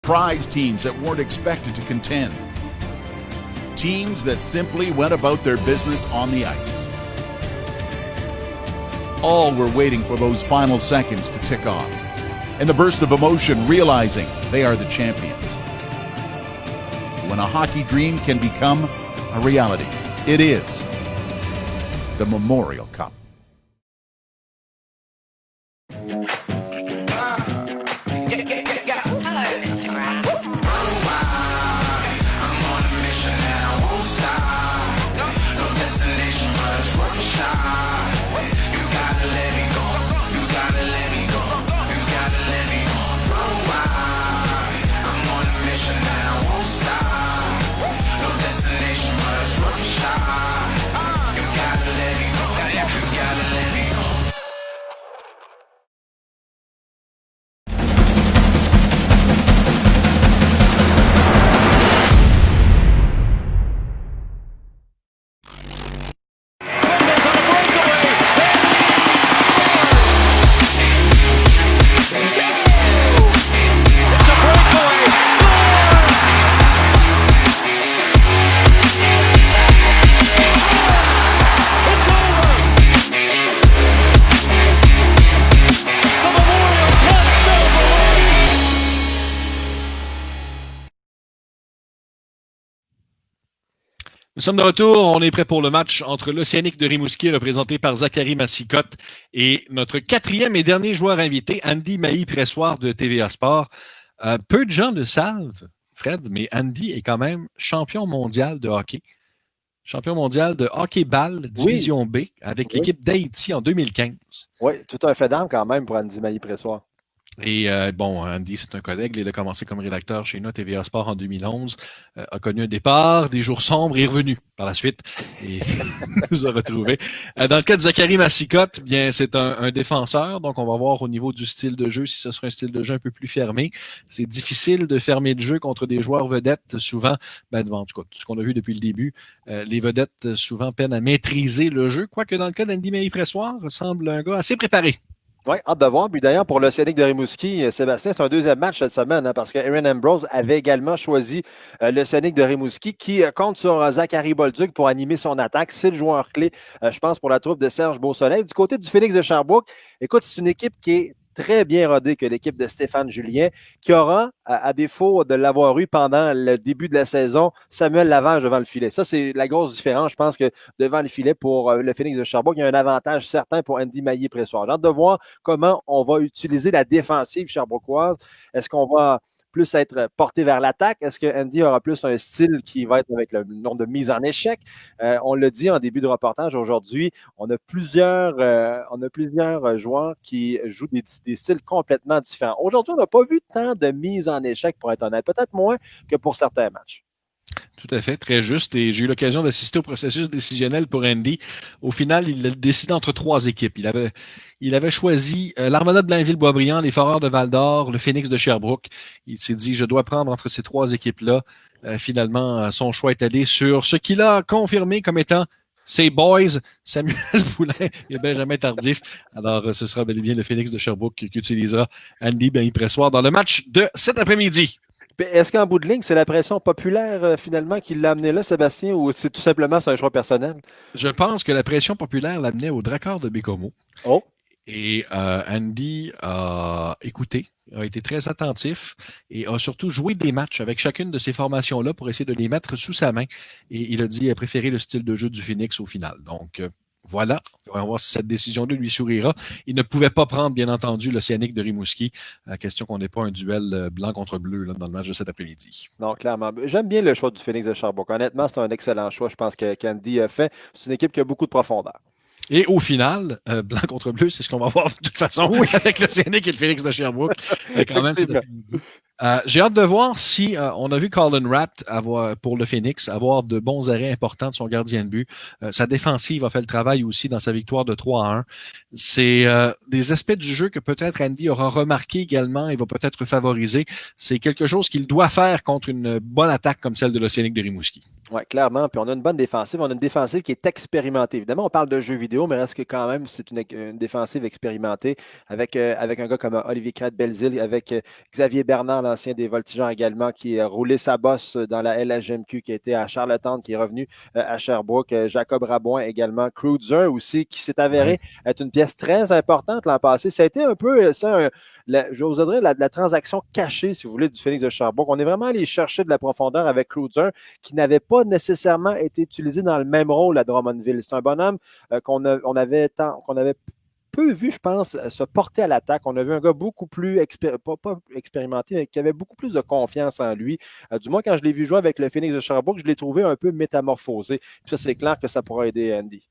surprise teams that weren't expected to contend. Teams that simply went about their business on the ice. All were waiting for those final seconds to tick off, and the burst of emotion realizing they are the champions. When a hockey dream can become a reality, it is the Memorial Cup. Nous sommes de retour, on est prêt pour le match entre l'Océanique de Rimouski, représenté par Zachary Massicotte, et notre quatrième et dernier joueur invité, Andy Mailly-Pressoir de TVA Sport. Peu de gens le savent, Fred, mais Andy est quand même champion mondial de hockey. Champion mondial de hockey-ball, division B, avec l'équipe d'Haïti en 2015. Oui, tout un fait d'armes quand même pour Andy Mailly-Pressoir. Et bon, Andy, c'est un collègue. Il a commencé comme rédacteur chez nous à TVA Sport en 2011. A connu un départ, des jours sombres et est revenu par la suite. Et nous a retrouvés. Dans le cas de Zachary Massicotte, bien, c'est un défenseur. Donc, on va voir au niveau du style de jeu si ce sera un style de jeu un peu plus fermé. C'est difficile de fermer le jeu contre des joueurs vedettes. Souvent, devant tout ce qu'on a vu depuis le début, les vedettes souvent peinent à maîtriser le jeu. Quoique dans le cas d'Andy Mailly-Pressoir, semble un gars assez préparé. Oui, hâte de voir. Puis d'ailleurs, pour l'Océanique de Rimouski, Sébastien, c'est un deuxième match cette semaine, parce que Aaron Ambrose avait également choisi l'Océanique de Rimouski, qui compte sur Zachary Bolduc pour animer son attaque. C'est le joueur clé, je pense, pour la troupe de Serge Beausoleil. Du côté du Phoenix de Sherbrooke, écoute, c'est une équipe qui est très bien rodée que l'équipe de Stéphane Julien, qui aura, à défaut de l'avoir eu pendant le début de la saison, Samuel Lavage devant le filet. Ça, c'est la grosse différence. Je pense que devant le filet, pour le Phoenix de Sherbrooke, il y a un avantage certain pour Andy Mailly-Pressoir. J'ai hâte de voir comment on va utiliser la défensive sherbrookoise. Est-ce qu'on va plus être porté vers l'attaque? Est-ce que Andy aura plus un style qui va être avec le nombre de mises en échec? On l'a dit en début de reportage aujourd'hui, on a plusieurs joueurs qui jouent des styles complètement différents. Aujourd'hui, on n'a pas vu tant de mises en échec, pour être honnête. Peut-être moins que pour certains matchs. Tout à fait, très juste. Et j'ai eu l'occasion d'assister au processus décisionnel pour Andy. Au final, il a décidé entre trois équipes. Il avait choisi l'Armada de Blainville-Boisbriand, les Foreurs de Val-d'Or, le Phoenix de Sherbrooke. Il s'est dit, je dois prendre entre ces trois équipes-là. Finalement, son choix est allé sur ce qu'il a confirmé comme étant ses boys, Samuel Poulain et Benjamin Tardif. Alors, ce sera bel et bien le Phoenix de Sherbrooke qui utilisera Andy Mailly-Pressoir dans le match de cet après-midi. Est-ce qu'en bout de ligne, c'est la pression populaire finalement qui l'a amené là, Sébastien, ou c'est tout simplement un choix personnel? Je pense que la pression populaire l'amenait au Drakkar de Bécomo. Oh. Et Andy a écouté, a été très attentif et a surtout joué des matchs avec chacune de ces formations-là pour essayer de les mettre sous sa main. Et il a dit préférer le style de jeu du Phoenix au final. Donc, voilà, on va voir si cette décision-là lui sourira. Il ne pouvait pas prendre, bien entendu, l'Océanique de Rimouski. Question qu'on n'ait pas un duel blanc contre bleu là, dans le match de cet après-midi. Non, clairement. J'aime bien le choix du Phoenix de Sherbrooke. Honnêtement, c'est un excellent choix. Je pense qu'Andy a fait. C'est une équipe qui a beaucoup de profondeur. Et au final, blanc contre bleu, c'est ce qu'on va voir de toute façon avec l'Océanique et le Phoenix de Sherbrooke. Quand même, cet après-midi. J'ai hâte de voir si on a vu Colin Ratt pour le Phoenix avoir de bons arrêts importants de son gardien de but. Sa défensive a fait le travail aussi dans sa victoire de 3-1. C'est des aspects du jeu que peut-être Andy aura remarqué également et va peut-être favoriser. C'est quelque chose qu'il doit faire contre une bonne attaque comme celle de l'Océanique de Rimouski. Oui, clairement. Puis on a une bonne défensive. On a une défensive qui est expérimentée. Évidemment, on parle de jeux vidéo, mais reste que quand même, c'est une défensive expérimentée avec un gars comme Olivier Crête-Belzile, avec Xavier Bernard, l'ancien des Voltigeurs également, qui a roulé sa bosse dans la LHMQ, qui a été à Charlottetown, qui est revenu à Sherbrooke. Jacob Rabouin également. Cruiser aussi, qui s'est avéré être une pièce très importante l'an passé. Ça a été un peu ça, j'oserais dire, la transaction cachée, si vous voulez, du Phoenix de Sherbrooke. On est vraiment allé chercher de la profondeur avec Cruiser, qui n'avait pas nécessairement été utilisé dans le même rôle à Drummondville. C'est un bonhomme qu'on avait peu vu, je pense, se porter à l'attaque. On a vu un gars beaucoup plus pas expérimenté, mais qui avait beaucoup plus de confiance en lui. Du moins, quand je l'ai vu jouer avec le Phoenix de Sherbrooke, je l'ai trouvé un peu métamorphosé. Puis ça, c'est clair que ça pourra aider Andy.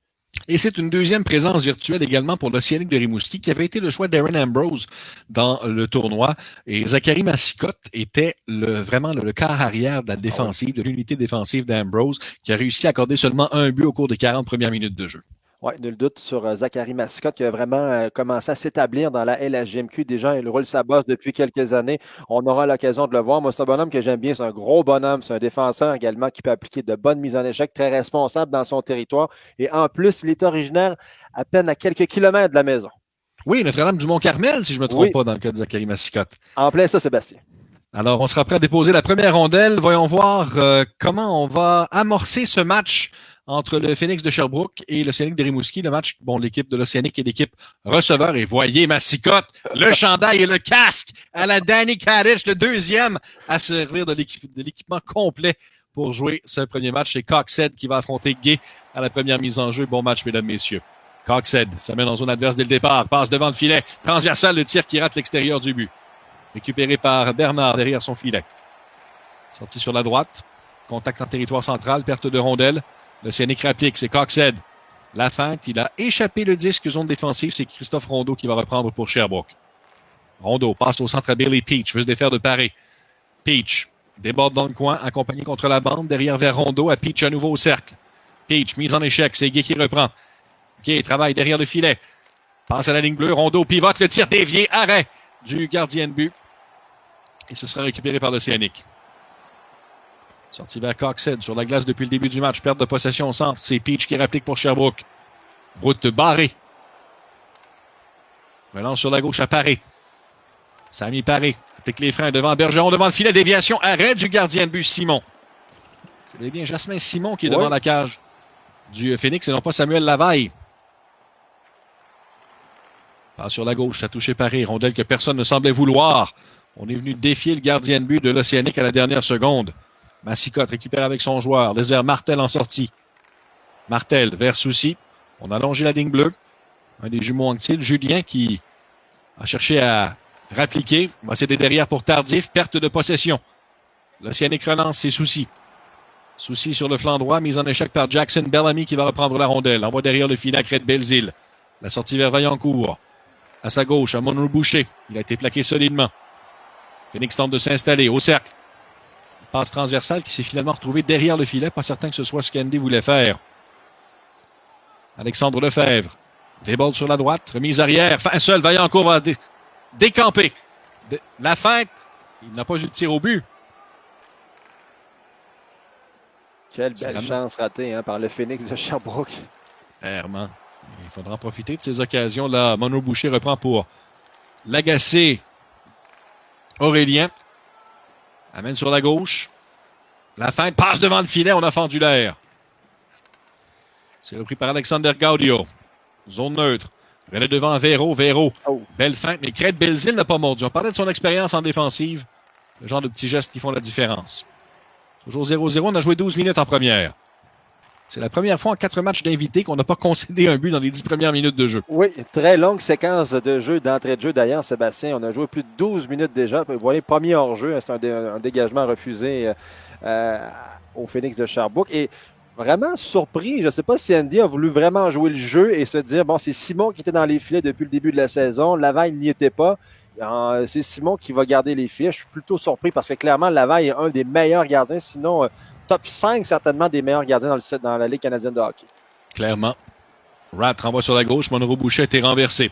Et c'est une deuxième présence virtuelle également pour l'Océanique de Rimouski, qui avait été le choix d'Aaron Ambrose dans le tournoi. Et Zachary Massicotte était vraiment le quart arrière de la défensive, de l'unité défensive d'Ambrose, qui a réussi à accorder seulement un but au cours des 40 premières minutes de jeu. Oui, nul doute sur Zachary Massicotte qui a vraiment commencé à s'établir dans la LHJMQ. Déjà, il roule sa bosse depuis quelques années. On aura l'occasion de le voir. Moi, c'est un bonhomme que j'aime bien. C'est un gros bonhomme. C'est un défenseur également qui peut appliquer de bonnes mises en échec, très responsable dans son territoire. Et en plus, il est originaire à peine à quelques kilomètres de la maison. Oui, Notre-Dame du Mont-Carmel, si je ne me trompe pas, dans le cas de Zachary Massicotte. En plein ça, Sébastien. Alors, on sera prêt à déposer la première rondelle. Voyons voir comment on va amorcer ce match entre le Phoenix de Sherbrooke et l'Océanique de Rimouski. Le match, l'équipe de l'Océanique et l'équipe receveur. Et voyez Massicotte, le chandail et le casque à la Danny Kadich, le deuxième à servir de l'équipement complet pour jouer ce premier match. C'est Coxhead qui va affronter Gay à la première mise en jeu. Bon match, mesdames, messieurs. Coxhead, ça mène en zone adverse dès le départ. Passe devant le filet. Transversal, le tir qui rate l'extérieur du but. Récupéré par Bernard derrière son filet. Sorti sur la droite. Contact en territoire central. Perte de rondelle. L'Océanique rapplique, c'est Coxhead. La feinte, il a échappé le disque zone défensive. C'est Christophe Rondeau qui va reprendre pour Sherbrooke. Rondeau passe au centre à Billy Peach. Veut se défaire de parer. Peach déborde dans le coin, accompagné contre la bande. Derrière vers Rondeau, à Peach à nouveau au cercle. Peach, mise en échec. C'est Guy qui reprend. Guy travaille derrière le filet. Passe à la ligne bleue. Rondeau pivote. Le tir dévié. Arrêt du gardien de but. Et ce sera récupéré par l'Océanique. Sorti vers Coxhead sur la glace depuis le début du match. Perte de possession au centre. C'est Peach qui réplique pour Sherbrooke. Route barrée. Relance sur la gauche à Paré. Samy Paré applique les freins devant Bergeron, devant le filet. Déviation. Arrêt du gardien de but Simon. C'est bien Jasmin Simon qui est devant la cage du Phoenix et non pas Samuel Lavaille. Passe sur la gauche. Ça touche Paré. Rondelle que personne ne semblait vouloir. On est venu défier le gardien de but de l'Océanique à la dernière seconde. Massicotte récupère avec son joueur. Laisse vers Martel en sortie. Martel vers Soucy. On a allongé la ligne bleue. Un des jumeaux Anctil. Julien qui a cherché à rappliquer. Va céder derrière pour Tardif. Perte de possession. L'Océanique relance ses Soucy. Soucy sur le flanc droit. Mise en échec par Jackson Bellamy qui va reprendre la rondelle. Envoie derrière le filet à Crête-Belzile. La sortie vers Vaillancourt. À sa gauche, à Monroe Boucher. Il a été plaqué solidement. Phoenix tente de s'installer au cercle. Passe transversale qui s'est finalement retrouvé derrière le filet. Pas certain que ce soit ce qu'Andy voulait faire. Alexandre Lefebvre. Déborde sur la droite. Remise arrière. Fin seul. Vaillancourt va décamper. La feinte. Il n'a pas eu de tir au but. Quelle belle chance ratée par le Phoenix de Sherbrooke. Clairement. Il faudra en profiter de ces occasions-là. Monroe Boucher reprend pour l'agacer. Aurélien. Amène sur la gauche. La feinte passe devant le filet. On a fendu l'air. C'est repris par Alexander Gaudio. Zone neutre. Relais devant Véro. Belle feinte, mais Crête-Belzile n'a pas mordu. On parlait de son expérience en défensive. Le genre de petits gestes qui font la différence. Toujours 0-0. On a joué 12 minutes en première. C'est la première fois en 4 matchs d'invités qu'on n'a pas concédé un but dans les 10 premières minutes de jeu. Oui, très longue séquence de jeu, d'entrée de jeu. D'ailleurs, Sébastien, on a joué plus de 12 minutes déjà. Vous voyez, premier hors-jeu, c'est un dégagement refusé au Phoenix de Sherbrooke. Et vraiment surpris, je ne sais pas si Andy a voulu vraiment jouer le jeu et se dire, bon, c'est Simon qui était dans les filets depuis le début de la saison. Lavaille n'y était pas. C'est Simon qui va garder les filets. Je suis plutôt surpris parce que clairement, Lavaille est un des meilleurs gardiens, sinon top 5 certainement des meilleurs gardiens dans la Ligue canadienne de hockey. Clairement. Rat renvoie sur la gauche. Monroe Boucher a été renversé.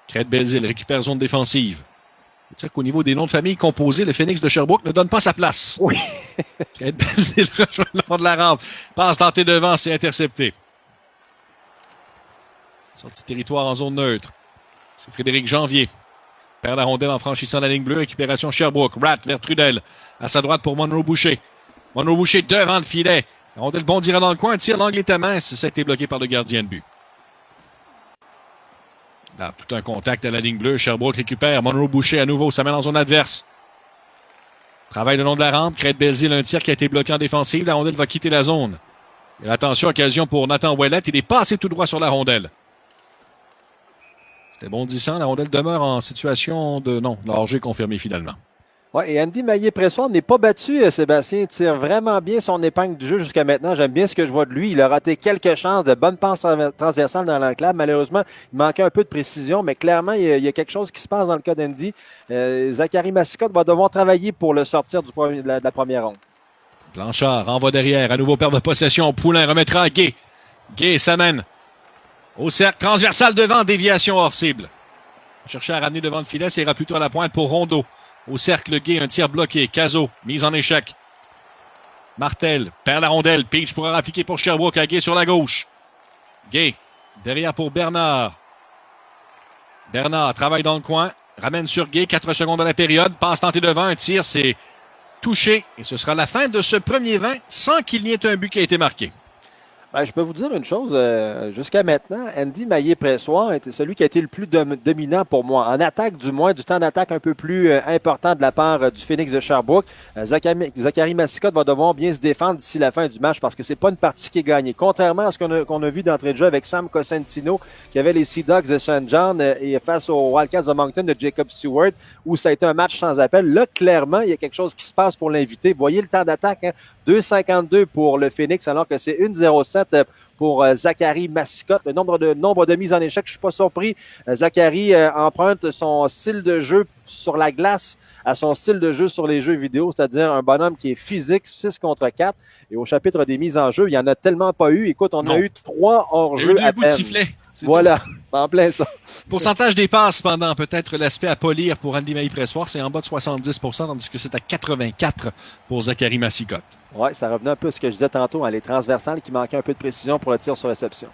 Crête-Belzile récupère zone défensive. C'est-à-dire qu'au niveau des noms de famille composés, le Phoenix de Sherbrooke ne donne pas sa place. Oui. Craig Belzile rejoint le long de la rampe. Passe tentée devant, c'est intercepté. Sortie de territoire en zone neutre. C'est Frédéric Janvier. Perd la rondelle en franchissant la ligne bleue. Récupération Sherbrooke. Rat vers Trudel. À sa droite pour Monroe Boucher. Monroe Boucher devant le filet. La rondelle bondira dans le coin. Tire, l'angle était mince. Ça a été bloqué par le gardien de but. Là, tout un contact à la ligne bleue. Sherbrooke récupère. Monroe Boucher à nouveau. Ça mène en zone adverse. Travaille le long de la rampe. Craig Belzile, un tir qui a été bloqué en défensive. La rondelle va quitter la zone. Et attention, occasion pour Nathan Ouellet. Il est passé tout droit sur la rondelle. C'était bondissant. La rondelle demeure en situation de non. Le hors-jeu confirmé finalement. Oui, et Andy Maillé-Pressoir n'est pas battu, Sébastien. Il tire vraiment bien son épingle du jeu jusqu'à maintenant. J'aime bien ce que je vois de lui. Il a raté quelques chances de bonnes passes transversales dans l'enclave. Malheureusement, il manquait un peu de précision, mais clairement, il y a quelque chose qui se passe dans le cas d'Andy. Zachary Massicotte va devoir travailler pour le sortir de la première ronde. Blanchard renvoie derrière. À nouveau perte de possession. Poulain remettra à Gay. Gay s'amène au cercle transversal devant. Déviation hors cible. Chercher à ramener devant le filet. Ça ira plutôt à la pointe pour Rondeau. Au cercle Gay, un tir bloqué. Cazot, mise en échec. Martel perd la rondelle. Peach pourra appliquer pour Sherbrooke à Gay sur la gauche. Gay, derrière pour Bernard. Bernard travaille dans le coin. Ramène sur Gay, 4 secondes à la période. Passe tentée devant, un tir, c'est touché. Et ce sera la fin de ce premier 20 sans qu'il n'y ait un but qui a été marqué. Ben, je peux vous dire une chose, jusqu'à maintenant, Andy Maillé-Pressoir était celui qui a été le plus dominant pour moi. En attaque, du moins, du temps d'attaque un peu plus important de la part du Phoenix de Sherbrooke. Zachary Massicotte va devoir bien se défendre d'ici la fin du match parce que c'est pas une partie qui est gagnée. Contrairement à ce qu'on a vu d'entrée de jeu avec Sam Cosentino, qui avait les Sea Dogs de St. John et face aux Wildcats de Moncton de Jacob Stewart, où ça a été un match sans appel. Là, clairement, il y a quelque chose qui se passe pour l'invité. Voyez le temps d'attaque, hein? 2,52 pour le Phoenix, alors que c'est 1,07 pour Zachary Massicotte. Le nombre de mises en échec, je suis pas surpris. Zachary emprunte son style de jeu sur la glace à son style de jeu sur les jeux vidéo, c'est-à-dire un bonhomme qui est physique, 6 contre 4. Et au chapitre des mises en jeu, il n'y en a tellement pas eu. Écoute, on a eu 3 hors-jeu à coup de peine. sifflet. Voilà, en plein ça. Pourcentage des passes, cependant, peut-être l'aspect à polir pour Andy Maillé-Pressoir, c'est en bas de 70%, tandis que c'est à 84% pour Zachary Massicotte. Oui, ça revenait un peu à ce que je disais tantôt, les transversales qui manquaient un peu de précision pour le tir sur réception.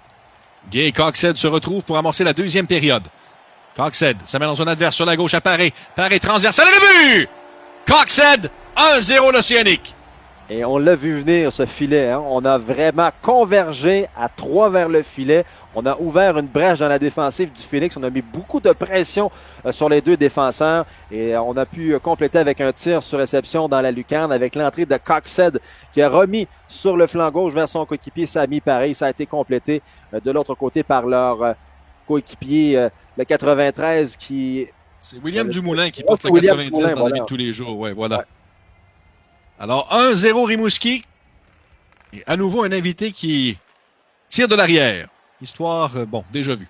Gay et Coxhead se retrouvent pour amorcer la deuxième période. Coxhead, ça met dans son adverse sur la gauche à Paré. Paré transversal et le but! Coxhead, 1-0 l'Océanique. Et on l'a vu venir, ce filet. Hein? On a vraiment convergé à 3 vers le filet. On a ouvert une brèche dans la défensive du Phoenix. On a mis beaucoup de pression sur les deux défenseurs. Et on a pu compléter avec un tir sur réception dans la lucarne avec l'entrée de Coxhead qui a remis sur le flanc gauche vers son coéquipier Sami Paré. Ça a été complété de l'autre côté par leur coéquipier, le 93 qui... C'est William Dumoulin qui porte le 90 Dumoulin, dans la vie de tous les jours. Ouais, voilà. Ouais. Alors, 1-0 Rimouski. Et à nouveau, un invité qui tire de l'arrière. Histoire, déjà vue.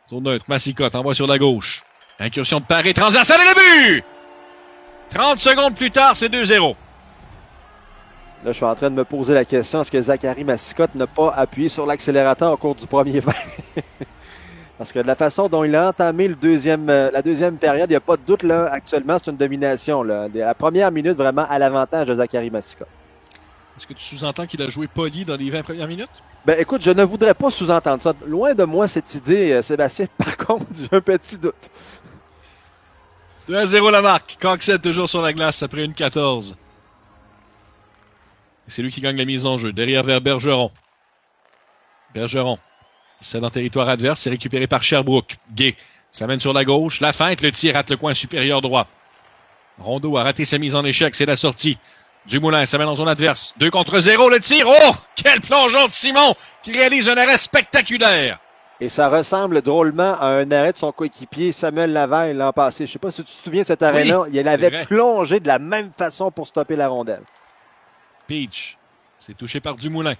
Zone neutre, Massicotte envoie sur la gauche. Incursion de Paré, transversale et le but! 30 secondes plus tard, c'est 2-0. Là, je suis en train de me poser la question, est-ce que Zachary Massicotte n'a pas appuyé sur l'accélérateur au cours du premier 20? Parce que de la façon dont il a entamé la deuxième période, il n'y a pas de doute, là, actuellement, c'est une domination. Là. La première minute, vraiment, à l'avantage de Zachary Massicotte. Est-ce que tu sous-entends qu'il a joué poli dans les 20 premières minutes? Ben, écoute, je ne voudrais pas sous-entendre ça. Loin de moi, cette idée, Sébastien. Par contre, j'ai un petit doute. 2-0 la marque. Coxhead toujours sur la glace après une 14. C'est lui qui gagne la mise en jeu. Derrière vers Bergeron. Bergeron. C'est dans le territoire adverse. C'est récupéré par Sherbrooke. Gay s'amène sur la gauche. La feinte. Le tir rate le coin supérieur droit. Rondeau a raté sa mise en échec. C'est la sortie. Dumoulin s'amène dans son adverse. 2 contre 0. Le tir. Oh! Quel plongeon de Simon qui réalise un arrêt spectaculaire. Et ça ressemble drôlement à un arrêt de son coéquipier Samuel Lavaille l'an passé. Je ne sais pas si tu te souviens de cet arrêt-là. Oui, il avait plongé de la même façon pour stopper la rondelle. Peach. C'est touché par Dumoulin.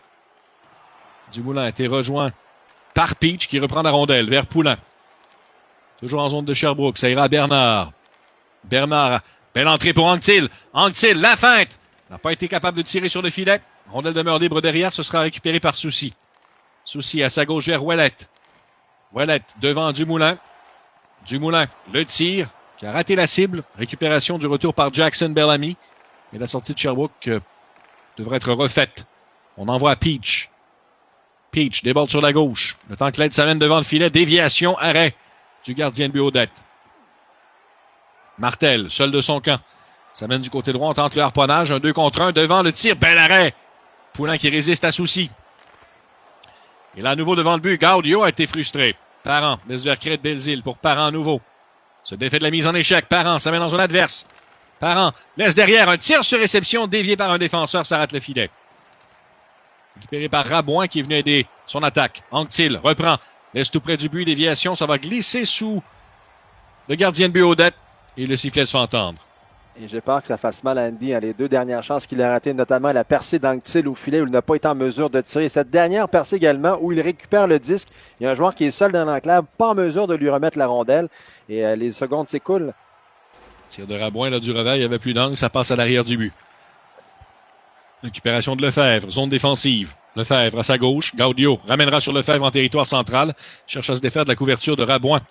Dumoulin a été rejoint par Peach qui reprend la rondelle vers Poulain. Toujours en zone de Sherbrooke. Ça ira à Bernard. Bernard. Belle entrée pour Anctil. Anctil, la feinte. N'a pas été capable de tirer sur le filet. Rondelle demeure libre derrière. Ce sera récupéré par Soucy. Soucy à sa gauche vers Ouellet. Ouellet devant Dumoulin. Dumoulin, le tir, qui a raté la cible. Récupération du retour par Jackson Bellamy. Et la sortie de Sherbrooke devrait être refaite. On envoie à Peach. Peach déborde sur la gauche. Le temps que l'aide s'amène devant le filet. Déviation, arrêt du gardien de but Audette. Martel, seul de son camp. S'amène du côté droit, on tente le harponnage. Un 2 contre 1 devant le tir. Bel arrêt. Poulain qui résiste à Soucy. Et là, à nouveau devant le but, Gaudio a été frustré. Parent laisse vers Crête Belzile pour Parent à nouveau. Se défait de la mise en échec. Parent s'amène dans zone adverse. Parent laisse derrière un tir sur réception dévié par un défenseur. Ça rate le filet. Récupéré par Rabouin qui est venu aider son attaque. Anctil reprend. Laisse tout près du but. Déviation. Ça va glisser sous le gardien de but Audette. Et le sifflet se fait entendre. Et j'ai peur que ça fasse mal à Andy. Les deux dernières chances qu'il a ratées, notamment la percée d'Anctil au filet où il n'a pas été en mesure de tirer. Cette dernière percée également où il récupère le disque. Il y a un joueur qui est seul dans l'enclave, pas en mesure de lui remettre la rondelle. Et les secondes s'écoulent. Tir de Rabouin là, du revers, il n'y avait plus d'angle, ça passe à l'arrière du but. Récupération de Lefebvre, zone défensive. Lefebvre à sa gauche, Gaudio ramènera sur Lefebvre en territoire central. Cherche à se défaire de la couverture de Rabouin.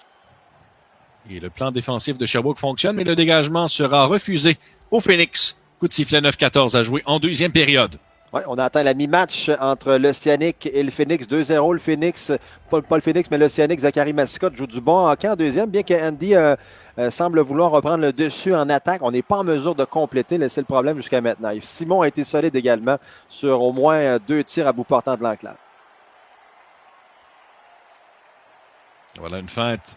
Et le plan défensif de Sherbrooke fonctionne, mais le dégagement sera refusé au Phoenix. Coup de sifflet 9-14 à jouer en deuxième période. Oui, on a atteint la mi-match entre l'Océanic et le Phoenix. 2-0, le Phoenix, pas le Phoenix, mais l'Océanic. Zachary Massicotte joue du bon hockey en deuxième, bien que Andy semble vouloir reprendre le dessus en attaque. On n'est pas en mesure de compléter, c'est le problème jusqu'à maintenant. Et Simon a été solide également sur au moins 2 tirs à bout portant de l'enclave. Voilà une feinte.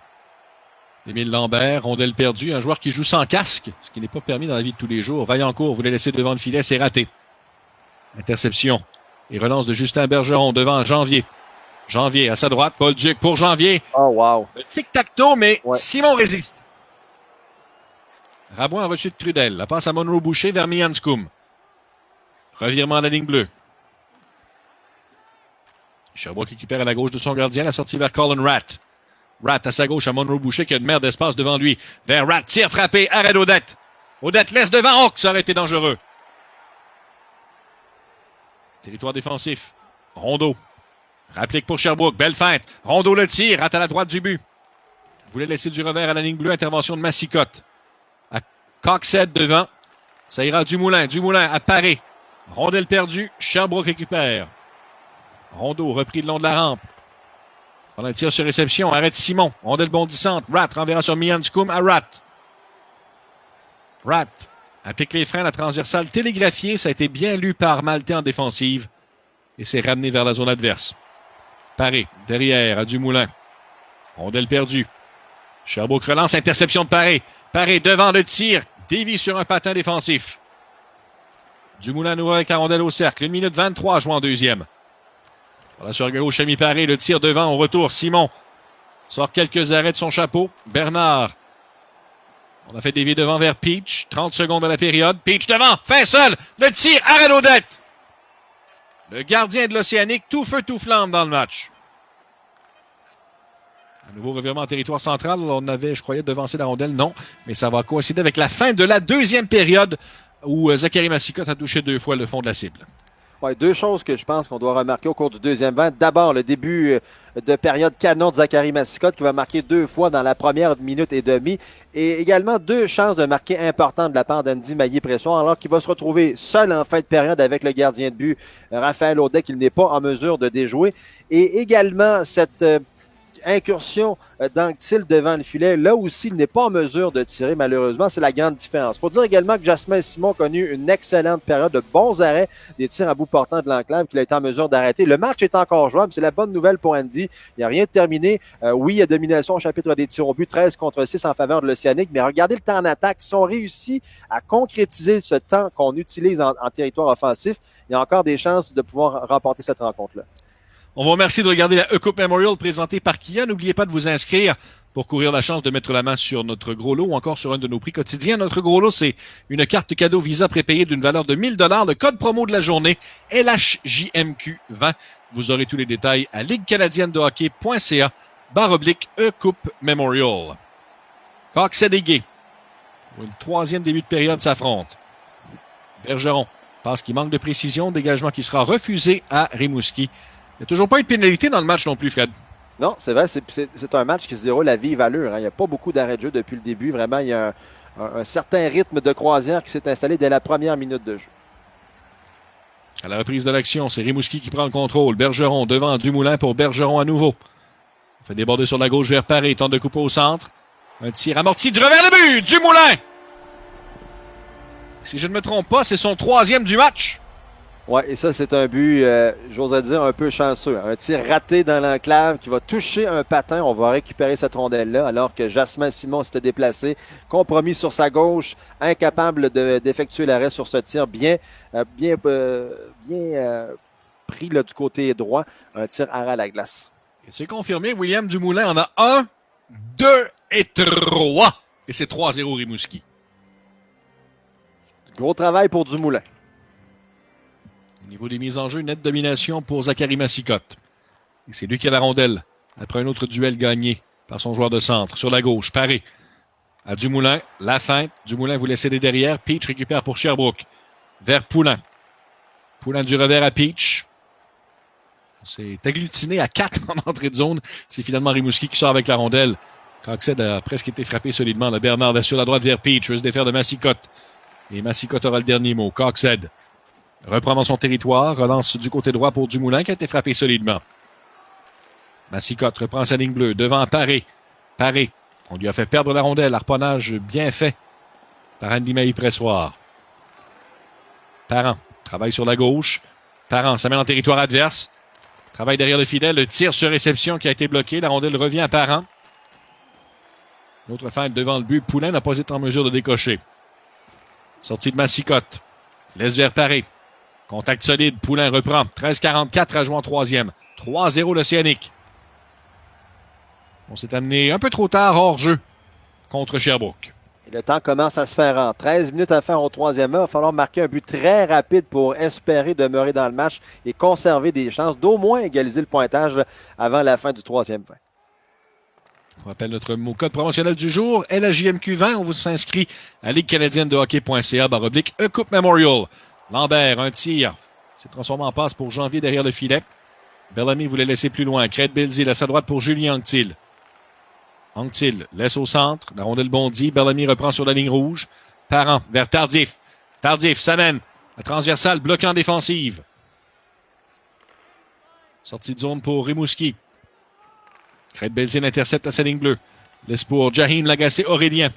Émile Lambert, rondelle perdue, un joueur qui joue sans casque, ce qui n'est pas permis dans la vie de tous les jours. Vaillancourt voulait laisser devant le filet, c'est raté. Interception et relance de Justin Bergeron devant Janvier. Janvier à sa droite, Paul Duc pour Janvier. Oh wow! Le tic-tac-toe, mais Ouais. Simon résiste. Rabouin a reçu de Trudel. La passe à Monroe Boucher vers Mianscoum. Revirement à la ligne bleue. Sherbrooke récupère à la gauche de son gardien, la sortie vers Colin Ratt. Ratt à sa gauche à Monroe Boucher qui a une mer d'espace devant lui. Vers Ratt, tir frappé, arrêt d'Audette. Audette laisse devant, oh, ça aurait été dangereux. Territoire défensif. Rondeau. Rapplique pour Sherbrooke, belle feinte. Rondeau le tire, Ratt à la droite du but. Voulait laisser du revers à la ligne bleue, intervention de Massicotte. À Coxhead devant. Ça ira Dumoulin. Dumoulin à Paré. Rondelle perdue, Sherbrooke récupère. Rondeau repris le long de la rampe. Pendant le tir sur réception, arrête Simon. Rondelle bondissante. Ratt renverra sur Mianscoum à Ratt. Ratt applique les freins, la transversale télégraphiée. Ça a été bien lu par Maltais en défensive. Et c'est ramené vers la zone adverse. Paré, derrière, à Dumoulin. Rondelle perdue. Sherbrooke relance, interception de Paré. Paré devant le tir, dévie sur un patin défensif. Dumoulin nous avec la rondelle au cercle. 1 minute 23 à jouer en deuxième. Voilà sur gauche, Chami Paré, le tir devant, au retour, Simon. Sort quelques arrêts de son chapeau. Bernard. On a fait dévier devant vers Peach. 30 secondes à la période. Peach devant, fin seul. Le tir, arrêt d'Audette. Le gardien de l'Océanique, tout feu, tout flamme dans le match. Un nouveau revirement en territoire central. On avait, je croyais, devancé la rondelle. Non, mais ça va coïncider avec la fin de la deuxième période où Zachary Massicotte a touché 2 fois le fond de la cible. Ouais, 2 choses que je pense qu'on doit remarquer au cours du deuxième vent. D'abord, le début de période canon de Zachary Massicotte qui va marquer 2 fois dans la première minute et demie. Et également 2 chances de marquer importantes de la part d'Andy Maillé-Pressoir alors qu'il va se retrouver seul en fin de période avec le gardien de but Raphaël Audet qu'il n'est pas en mesure de déjouer. Et également cette incursion d'Anctil devant le filet. Là aussi, il n'est pas en mesure de tirer, malheureusement. C'est la grande différence. Il faut dire également que Jasmin Simon a connu une excellente période de bons arrêts, des tirs à bout portant de l'enclave qu'il a été en mesure d'arrêter. Le match est encore jouable. C'est la bonne nouvelle pour Andy. Il n'y a rien de terminé. Oui, il y a domination au chapitre des tirs au but, 13 contre 6 en faveur de l'Océanique. Mais regardez le temps en attaque. Ils ont réussi à concrétiser ce temps qu'on utilise en territoire offensif. Il y a encore des chances de pouvoir remporter cette rencontre-là. On vous remercie de regarder la E-Coupe Memorial présentée par Kia. N'oubliez pas de vous inscrire pour courir la chance de mettre la main sur notre gros lot ou encore sur un de nos prix quotidiens. Notre gros lot, c'est une carte cadeau Visa prépayée d'une valeur de 1 000 $. Le code promo de la journée, LHJMQ20. Vous aurez tous les détails à liguecanadienne-de-hockey.ca/E-Coupe Memorial. Coxhead et Gay. Une troisième début de période s'affrontent. Bergeron. Passe qui manque de précision. Dégagement qui sera refusé à Rimouski. Il n'y a toujours pas eu de pénalité dans le match non plus, Fred. Non, c'est vrai, c'est un match qui se déroule à vive allure. Hein. Il n'y a pas beaucoup d'arrêts de jeu depuis le début. Vraiment, il y a un certain rythme de croisière qui s'est installé dès la première minute de jeu. À la reprise de l'action, c'est Rimouski qui prend le contrôle. Bergeron devant Dumoulin pour Bergeron à nouveau. Il fait déborder sur la gauche vers Paré. Tente de couper au centre. Un tir amorti du revers de but. Dumoulin! Si je ne me trompe pas, c'est son 3e du match. Oui, et ça, c'est un but, j'oserais dire, un peu chanceux. Un tir raté dans l'enclave qui va toucher un patin. On va récupérer cette rondelle-là, alors que Jasmin Simon s'était déplacé, compromis sur sa gauche, incapable d'effectuer l'arrêt sur ce tir, bien pris là, du côté droit. Un tir arrêt à la glace. Et c'est confirmé, William Dumoulin en a 1, 2 et 3. Et c'est 3-0 Rimouski. Gros travail pour Dumoulin. Au niveau des mises en jeu, nette domination pour Zachary Massicotte. Et c'est lui qui a la rondelle après un autre duel gagné par son joueur de centre. Sur la gauche, Paré à Dumoulin. La feinte. Dumoulin voulait céder derrière. Peach récupère pour Sherbrooke. Vers Poulain. Poulain du revers à Peach. C'est agglutiné à 4 en entrée de zone. C'est finalement Rimouski qui sort avec la rondelle. Coxhead a presque été frappé solidement. Le Bernard sur la droite vers Peach. Veut se défaire de Massicotte. Et Massicotte aura le dernier mot. Coxhead reprend dans son territoire, relance du côté droit pour Dumoulin qui a été frappé solidement. Massicotte reprend sa ligne bleue devant Paré. Paré, on lui a fait perdre la rondelle. Harponnage bien fait par Andy Mailly-Pressoir. Parent travaille sur la gauche. Parent s'amène en territoire adverse. Travaille derrière le filet. Le tir sur réception qui a été bloqué. La rondelle revient à Parent. L'autre feinte devant le but. Poulain n'a pas été en mesure de décocher. Sortie de Massicotte. Laisse vers Paré. Contact solide. Poulain reprend. 13-44 à jouer en 3e. 3-0 l'Océanique. On s'est amené un peu trop tard hors jeu contre Sherbrooke. Et le temps commence à se faire en 13 minutes à faire au 3e. Il va falloir marquer un but très rapide pour espérer demeurer dans le match et conserver des chances d'au moins égaliser le pointage avant la fin du 3e. On rappelle notre mot code promotionnel du jour, LAJMQ20. On vous inscrit à Ligue canadienne de hockey.ca/E-Coupe Memorial. Lambert, un tir. C'est transformé en passe pour Janvier derrière le filet. Bellamy voulait laisser plus loin. Craig Belzil à sa droite pour Julien Anctil. Anctil laisse au centre. La rondelle bondit. Bellamy reprend sur la ligne rouge. Parent vers Tardif. Tardif s'amène. La transversale bloquant défensive. Sortie de zone pour Rimouski. Craig Belzil intercepte à sa ligne bleue. Laisse pour Jahim Lagacé-Aurélien.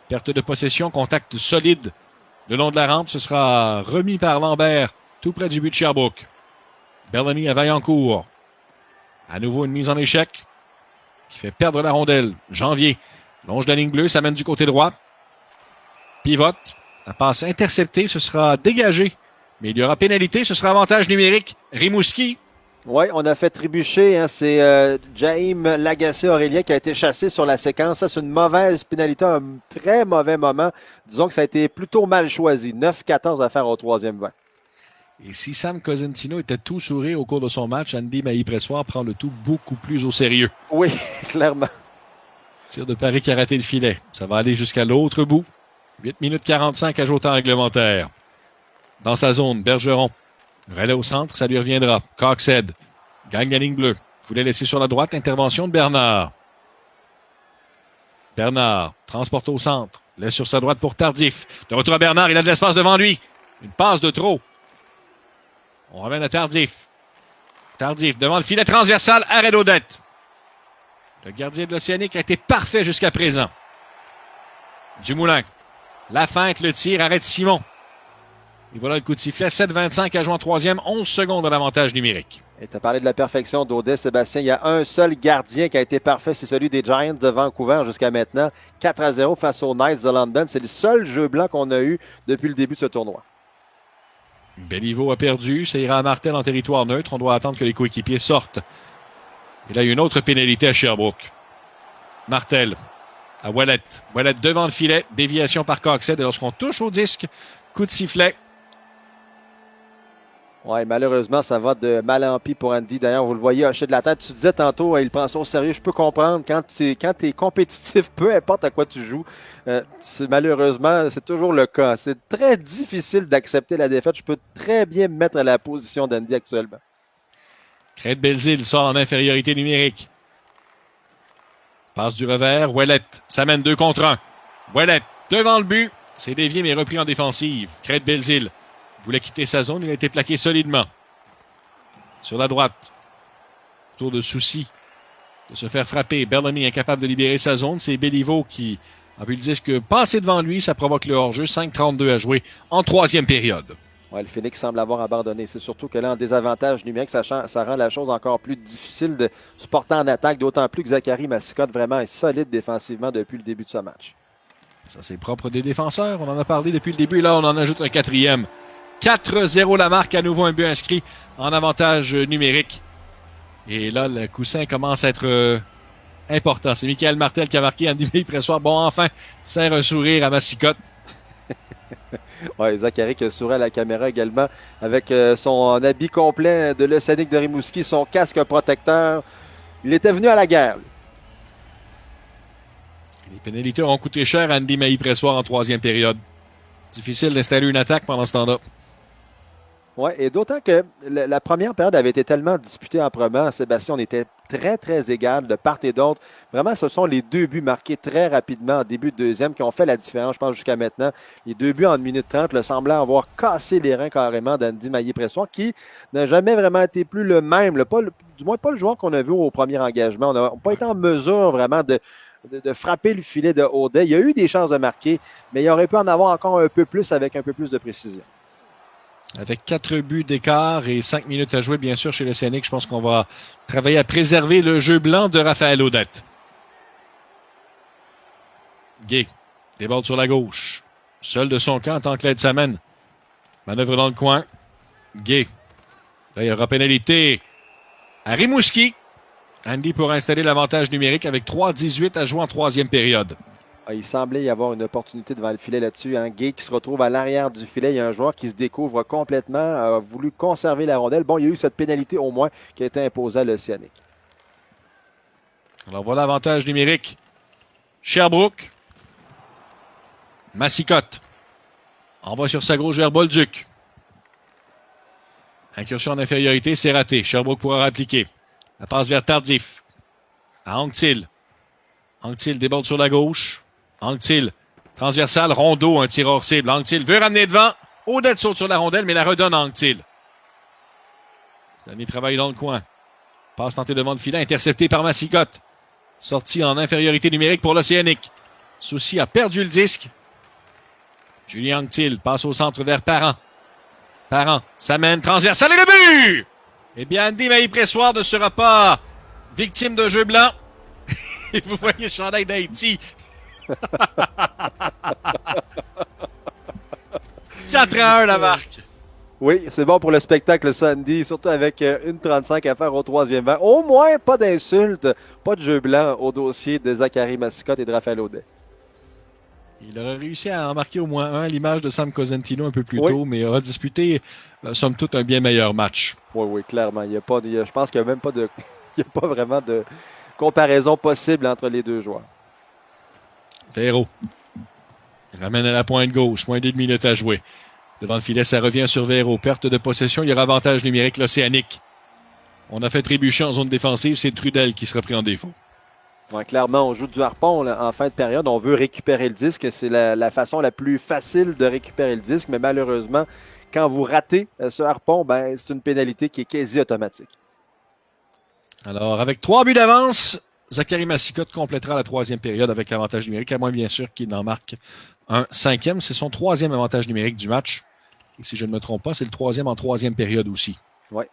Perte de possession. Contact solide le long de la rampe. Ce sera remis par Lambert tout près du but de Sherbrooke. Bellamy à Vaillancourt. À nouveau une mise en échec qui fait perdre la rondelle. Janvier longe la ligne bleue, s'amène du côté droit. Pivote. La passe interceptée, ce sera dégagé. Mais il y aura pénalité, ce sera avantage numérique. Rimouski. Oui, on a fait trébucher. Hein, c'est Jahim Lagacé-Aurélien qui a été chassé sur la séquence. Ça, c'est une mauvaise pénalité, un très mauvais moment. Disons que ça a été plutôt mal choisi. 9-14 à faire au 3e 20. Et si Sam Cosentino était tout sourire au cours de son match, Andy Mailly-Pressoir prend le tout beaucoup plus au sérieux. Oui, clairement. Tir de Paris qui a raté le filet. Ça va aller jusqu'à l'autre bout. 8 minutes 45 à jouer au temps réglementaire. Dans sa zone, Bergeron. Relais au centre, ça lui reviendra. Coxhead gagne la ligne bleue. Voulait laisser sur la droite, intervention de Bernard. Bernard transporte au centre. Laisse sur sa droite pour Tardif. De retour à Bernard, il a de l'espace devant lui. Une passe de trop. On ramène à Tardif. Tardif devant le filet transversal, arrêt d'Odette. Le gardien de l'Océanique a été parfait jusqu'à présent. Dumoulin. La feinte, le tir, arrêt de Simon. Et voilà le coup de sifflet. 7-25 à jouer en 3e. 11 secondes à l'avantage numérique. Et tu as parlé de la perfection d'Audet, Sébastien. Il y a un seul gardien qui a été parfait. C'est celui des Giants de Vancouver jusqu'à maintenant. 4-0 face aux Knights de London. C'est le seul jeu blanc qu'on a eu depuis le début de ce tournoi. Béliveau a perdu. Ça ira à Martel en territoire neutre. On doit attendre que les coéquipiers sortent. Et là, il y a une autre pénalité à Sherbrooke. Martel à Ouellet. Ouellet devant le filet. Déviation par Coxhead. Et lorsqu'on touche au disque, coup de sifflet. Oui, malheureusement, ça va de mal en pis pour Andy. D'ailleurs, vous le voyez hocher de la tête. Tu disais tantôt, il prend ça au sérieux. Je peux comprendre. Quand tu es compétitif, peu importe à quoi tu joues, malheureusement, c'est toujours le cas. C'est très difficile d'accepter la défaite. Je peux très bien me mettre à la position d'Andy actuellement. Craig Belzil sort en infériorité numérique. Passe du revers, Ouellet. Ça mène 2 contre 1. Ouellet, devant le but. C'est dévié, mais repris en défensive. Craig Belzile voulait quitter sa zone. Il a été plaqué solidement. Sur la droite. Tour de souci de se faire frapper. Bellamy incapable de libérer sa zone. C'est Béliveau qui a vu le disque passer devant lui. Ça provoque le hors-jeu. 5:32 à jouer en 3e période. Ouais, le Phoenix semble avoir abandonné. C'est surtout que là, en désavantage numérique, ça rend la chose encore plus difficile de se porter en attaque, d'autant plus que Zachary Massicotte vraiment est solide défensivement depuis le début de ce match. Ça, c'est propre des défenseurs. On en a parlé depuis le début. Là, on en ajoute un 4e. 4-0 la marque. À nouveau un but inscrit en avantage numérique. Et là, le coussin commence à être important. C'est Michael Martel qui a marqué. Andy Pressoir. Bon, enfin, serre un sourire à Massicotte. Oui, Zachary qui a souri à la caméra également avec son habit complet de l'Océanique de Rimouski, son casque protecteur. Il était venu à la guerre. Les pénalités ont coûté cher à Andy Mailly-Pressoir en 3e période. Difficile d'installer une attaque pendant ce temps-là. Oui, et d'autant que la première période avait été tellement disputée amplement, Sébastien, on était très, très égal de part et d'autre. Vraiment, ce sont les 2 buts marqués très rapidement en début de deuxième qui ont fait la différence, je pense, jusqu'à maintenant. Les 2 buts en 1 minute 30 semblaient avoir cassé les reins carrément d'Andy Mailly-Pressoir, qui n'a jamais vraiment été plus le même, du moins pas le joueur qu'on a vu au premier engagement. On n'a pas été en mesure vraiment de frapper le filet de Audet. Il y a eu des chances de marquer, mais il aurait pu en avoir encore un peu plus avec un peu plus de précision. Avec 4 buts d'écart et 5 minutes à jouer, bien sûr, chez l'Océanique, je pense qu'on va travailler à préserver le jeu blanc de Raphaël Audet. Gay déborde sur la gauche. Seul de son camp en tant que l'aide s'amène. Manœuvre dans le coin. Gay. Là, il y aura pénalité à Rimouski. Andy pour installer l'avantage numérique avec 3:18 à jouer en 3e période. Il semblait y avoir une opportunité devant le filet là-dessus. Gay qui se retrouve à l'arrière du filet. Il y a un joueur qui se découvre complètement, a voulu conserver la rondelle. Bon, il y a eu cette pénalité au moins qui a été imposée à l'Océanique. Alors voilà l'avantage numérique. Sherbrooke. Massicotte. Envoie sur sa gauche vers Bolduc. Incursion en infériorité, c'est raté. Sherbrooke pourra répliquer. La passe vers Tardif. À Anctil. Anctil déborde sur la gauche. Anctil, transversal, Rondeau, un tir hors cible. Anctil veut ramener devant. Audet saute sur la rondelle, mais la redonne à Anctil. Samy travaille dans le coin. Passe tentée devant le filet, intercepté par Massicotte. Sortie en infériorité numérique pour l'Océanique. Souci a perdu le disque. Julien Anctil passe au centre vers Parent. Parent, ça mène, transversal et le but! Eh bien, Andy Mailly-Pressoir ne sera pas victime d'un jeu blanc. Et vous voyez le chandail d'Haïti. 4-1 la marque. Oui, c'est bon pour le spectacle samedi, surtout avec 1:35 à faire au 3e rang. Au moins, pas d'insultes, pas de jeu blanc au dossier de Zachary Massicotte et de Raphaël Audet. Il aurait réussi à en marquer au moins un à l'image de Sam Cosentino un peu plus tôt, mais il aura disputé, somme toute, un bien meilleur match. Oui, clairement. Je pense qu'il n'y a même pas de. Il n'y a pas vraiment de comparaison possible entre les deux joueurs. Véro. Il ramène à la pointe gauche. Moins d'1 minute à jouer. Devant le filet, ça revient sur Véro. Perte de possession. Il y aura avantage numérique l'Océanique. On a fait trébucher en zone défensive. C'est Trudel qui sera pris en défaut. Ouais, clairement, on joue du harpon là, en fin de période. On veut récupérer le disque. C'est la façon la plus facile de récupérer le disque. Mais malheureusement, quand vous ratez ce harpon, c'est une pénalité qui est quasi automatique. Alors, avec 3 buts d'avance, Zachary Massicotte complétera la 3e période avec avantage numérique, à moins bien sûr qu'il en marque un 5e. C'est son 3e avantage numérique du match. Et si je ne me trompe pas, c'est le 3e en 3e période aussi. Oui.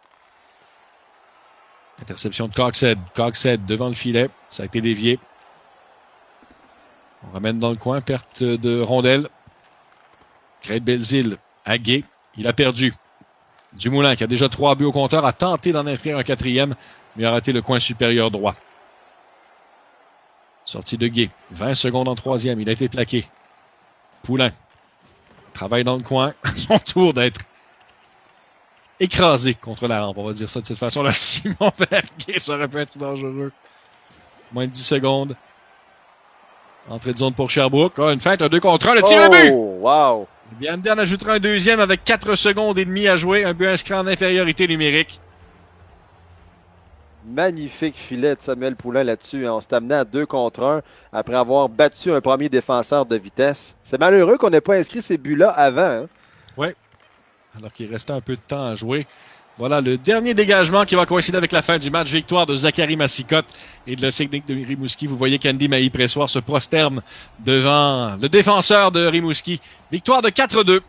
Interception de Coxhead. Coxhead devant le filet. Ça a été dévié. On ramène dans le coin. Perte de rondelle. Craig Belzile à Gay. Il a perdu. Dumoulin, qui a déjà 3 buts au compteur, a tenté d'en inscrire un 4e, mais a raté le coin supérieur droit. Sortie de Gay. 20 secondes en 3e. Il a été plaqué. Poulain. Travaille dans le coin. Son tour d'être écrasé contre la rampe. On va dire ça de cette façon-là. Simon Verguet, ça aurait pu être dangereux. Moins de 10 secondes. Entrée de zone pour Sherbrooke. Une feinte, un 2 contre 1. Le tir à but! Wow! Bien, Andy en ajoutera un 2e avec 4 secondes et demie à jouer. Un but inscrit en infériorité numérique. Magnifique filet de Samuel Poulin là-dessus. On s'est amené à 2 contre 1 après avoir battu un premier défenseur de vitesse. C'est malheureux qu'on n'ait pas inscrit ces buts-là avant. Hein? Oui, alors qu'il restait un peu de temps à jouer. Voilà le dernier dégagement qui va coïncider avec la fin du match. Victoire de Zachary Massicotte et de l'Océanique de Rimouski. Vous voyez qu'Andy Mailly-Pressoir se prosterne devant le défenseur de Rimouski. Victoire de 4-2.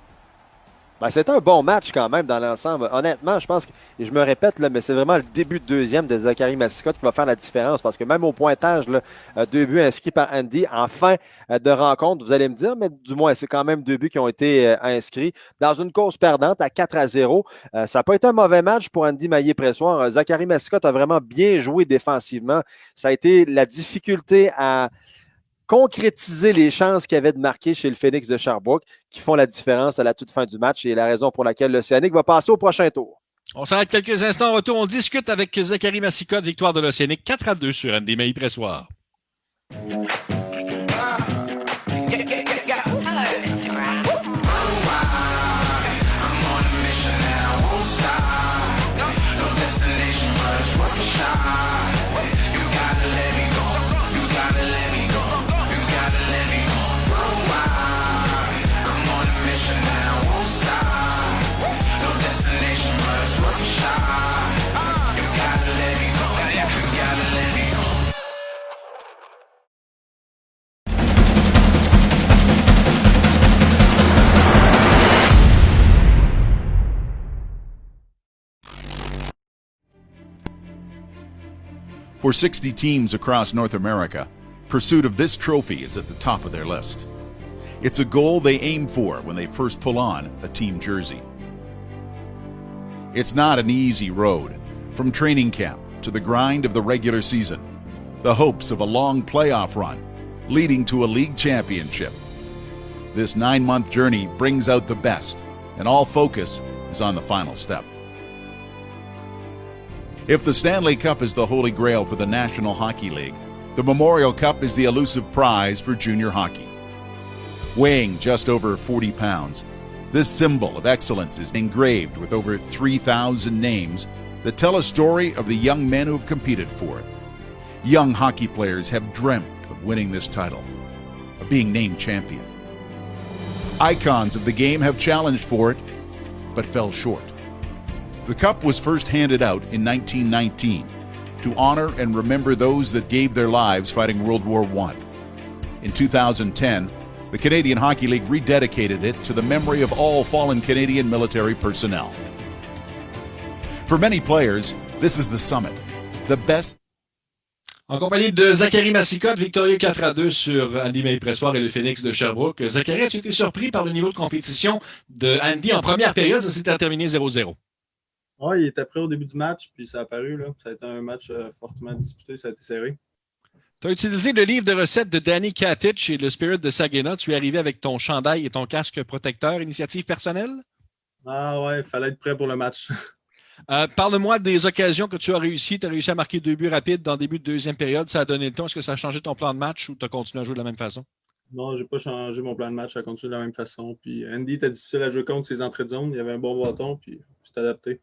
Ben, c'était un bon match quand même dans l'ensemble. Honnêtement, je pense que, et je me répète, là, mais c'est vraiment le début de deuxième de Zachary Massicotte qui va faire la différence parce que même au pointage, là, 2 buts inscrits par Andy en fin de rencontre, vous allez me dire, mais du moins, c'est quand même 2 buts qui ont été inscrits dans une course perdante à 4-0. Ça n'a pas été un mauvais match pour Andy Mailly-Pressoir. Zachary Massicotte a vraiment bien joué défensivement. Ça a été la difficulté à concrétiser les chances qu'il y avait de marquer chez le Phoenix de Sherbrooke qui font la différence à la toute fin du match et la raison pour laquelle l'Océanique va passer au prochain tour. On s'arrête quelques instants en retour. On discute avec Zachary Massicotte, victoire de l'Océanique 4-2 sur Andy Mailly-Pressoir. For 60 teams across North America, pursuit of this trophy is at the top of their list. It's a goal they aim for when they first pull on a team jersey. It's not an easy road, from training camp to the grind of the regular season, the hopes of a long playoff run, leading to a league championship. This 9-month journey brings out the best, and all focus is on the final step. If the Stanley Cup is the holy grail for the National Hockey League, the Memorial Cup is the elusive prize for junior hockey. Weighing just over 40 pounds, this symbol of excellence is engraved with over 3,000 names that tell a story of the young men who have competed for it. Young hockey players have dreamt of winning this title, of being named champion. Icons of the game have challenged for it, but fell short. The cup was first handed out in 1919 to honor and remember those that gave their lives fighting World War I. In 2010, the Canadian Hockey League rededicated it to the memory of all fallen Canadian military personnel. For many players, this is the summit, the best. En compagnie de Zachary Massicotte, victorieux 4-2 sur Andy Mailly-Pressoir et le Phoenix de Sherbrooke. Zachary, as-tu été surpris par le niveau de compétition de Andy en première période? Ça s'est terminé 0-0. Oui, il était prêt au début du match, puis ça a apparu. Là. Ça a été un match fortement disputé, ça a été serré. Tu as utilisé le livre de recettes de Danny Katich et le Spirit de Saginaw. Tu es arrivé avec ton chandail et ton casque protecteur. Initiative personnelle? Ah ouais, il fallait être prêt pour le match. Parle-moi des occasions que tu as réussi. Tu as réussi à marquer 2 buts rapides dans le début de deuxième période. Ça a donné le ton. Est-ce que ça a changé ton plan de match ou tu as continué à jouer de la même façon? Non, j'ai pas changé mon plan de match, ça a continué de la même façon. Puis Andy était difficile à jouer contre ses entrées de zone. Il avait un bon bâton, puis c'est adapté.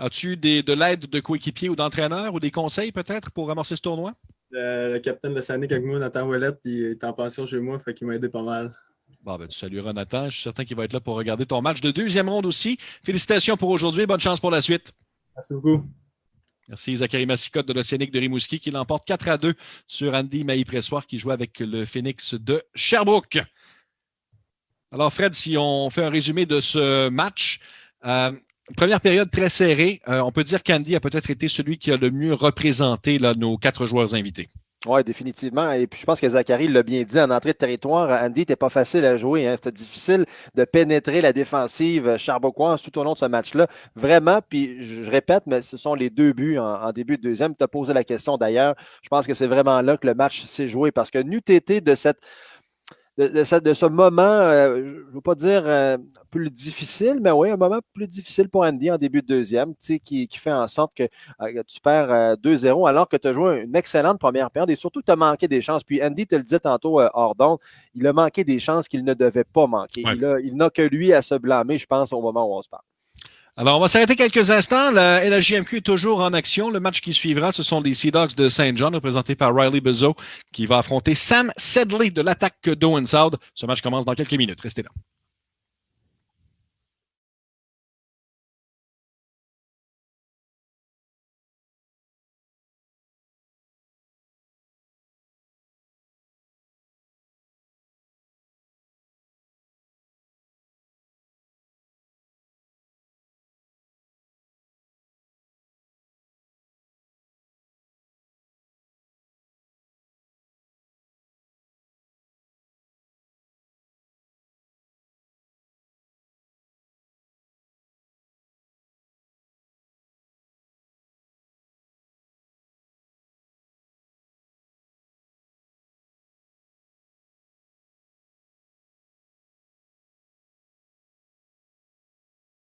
As-tu de l'aide de coéquipiers ou d'entraîneurs ou des conseils peut-être pour amorcer ce tournoi? Le capitaine de l'Océanique avec moi, Nathan Ouellette, il est en pension chez moi, fait qu'il m'a aidé pas mal. Bon, ben, tu salueras Nathan. Je suis certain qu'il va être là pour regarder ton match de deuxième ronde aussi. Félicitations pour aujourd'hui et bonne chance pour la suite. Merci beaucoup. Merci Zachary Massicotte de l'Océanique de Rimouski qui l'emporte 4-2 sur Andy Mailly-Pressoir qui joue avec le Phoenix de Sherbrooke. Alors Fred, si on fait un résumé de ce match, première période très serrée. On peut dire qu'Andy a peut-être été celui qui a le mieux représenté là, nos 4 joueurs invités. Oui, définitivement. Et puis, je pense que Zachary l'a bien dit en entrée de territoire. Andy n'était pas facile à jouer. Hein. C'était difficile de pénétrer la défensive charbocquoise tout au long de ce match-là. Vraiment. Puis, je répète, mais ce sont les 2 buts en début de deuxième. Tu as posé la question d'ailleurs. Je pense que c'est vraiment là que le match s'est joué parce que n'eût été de ce moment, je ne veux pas dire plus difficile, mais oui, un moment plus difficile pour Andy en début de deuxième, qui fait en sorte que tu perds 2-0 alors que tu as joué une excellente première période et surtout que tu as manqué des chances. Puis Andy te le disait tantôt hors d'onde, il a manqué des chances qu'il ne devait pas manquer. Ouais. Il n'a que lui à se blâmer, je pense, au moment où on se parle. Alors, on va s'arrêter quelques instants. La LHJMQ est toujours en action. Le match qui suivra, ce sont les Sea Dogs de Saint John, représentés par Riley Bezos, qui va affronter Sam Sedley de l'attaque d'Owen Sound. Ce match commence dans quelques minutes. Restez là.